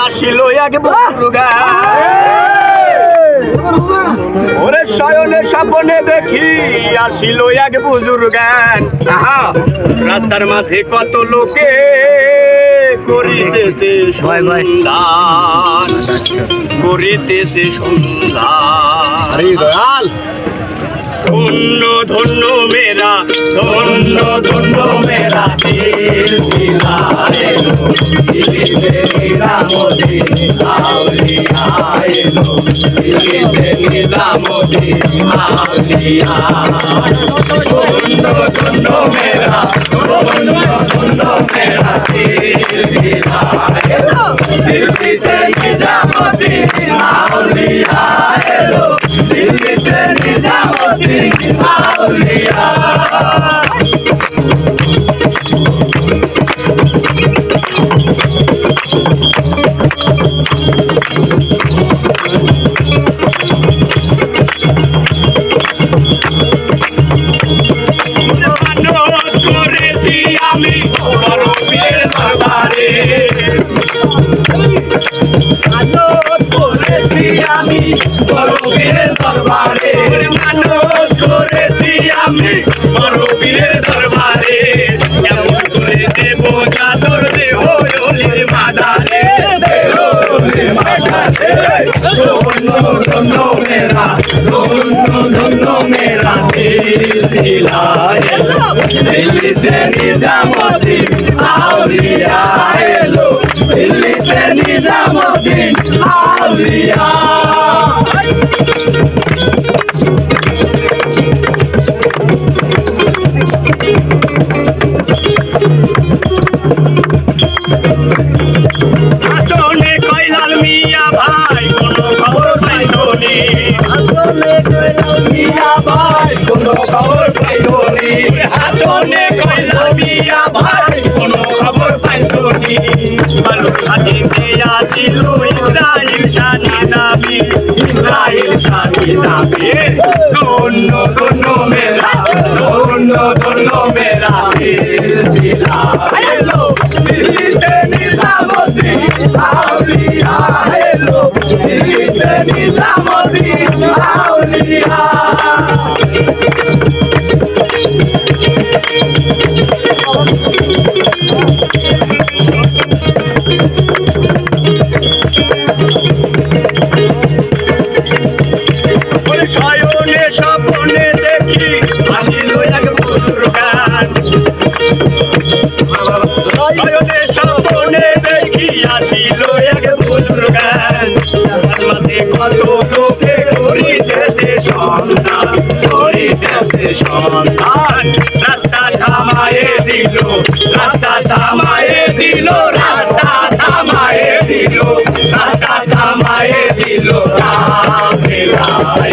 আসিল এক বুজুর্গা ওরে শয়নে স্বপ্নে দেখি আসিল এক বুজুর্গান রাস্তার মাঝে কত লোকে করিতেছে সন্ধান করিতেছে সন্ধান ধন্য ধন্য মেরা ধন্য ধন্য মেরা সিলসিলা এলো দিলিতে নিজামুদ্দিন আউলিয়া এলো দিলিতে নিজামুদ্দিন আউলিয়া ধন্য ধন্য মেরা ধন্য ধন্য মেরা সিলসিলা এলো দিলিতে নিজামুদ্দিন আউলিয়া এলো দিলিতে নিজামুদ্দিন আউলিয়া করেছি আমি বড় পীরের দরবারে করেছি আমি বড় পীরের দরবারে মানত করেছি আমি বড় পীরের দরবারে কেমন করে দেব চাদর দেহ ওলির মাদারে ধন্য ধন্য মেরা ধন্য ধন্য মেরা সিলসিলা এলো দিল্লিতে নিজামুদ্দিন আউলিয়া এলো দিল্লিতে নিজামুদ্দিন আউলিয়া আসনে কয়লাল মিয়া ভাই কোনো খবর পাইনি আসনে কয়লাল মিয়া ভাই কোনো খবর পাইনি আসনে কয়লাল মিয়া ভাই কোনো খবর পাইনি ভালো থাকিতে আসিল ইসরাইল শানি নামি ইসরাইল শানি নামি ধন্য ধন্য মেরা ধন্য ধন্য মেরা সিলসিলা এলো দিল্লিতে নিজামুদ্দিন আউলিয়া এলো দিল্লিতে নিজামুদ্দিন আউলিয়া শয়নে স্বপ্নে দেখি আসিল এক বুজুর্গান শয়নে স্বপ্নে দেখি আসিল এক বুজুর্গান মাঝে কত লোকে করিতেছে সন্ধান করিতেছে সন্ধান রাস্তা থামায়ে দিল রাস্তা থামায়ে দিল রাস্তা থামায়ে দিল রাস্তা থামায়ে দিল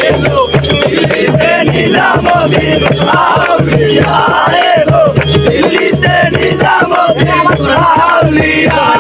এলো দিল্লিতে নিজামুদ্দিন আউলিয়া এলো দিল্লিতে নিজামুদ্দিন আউলিয়া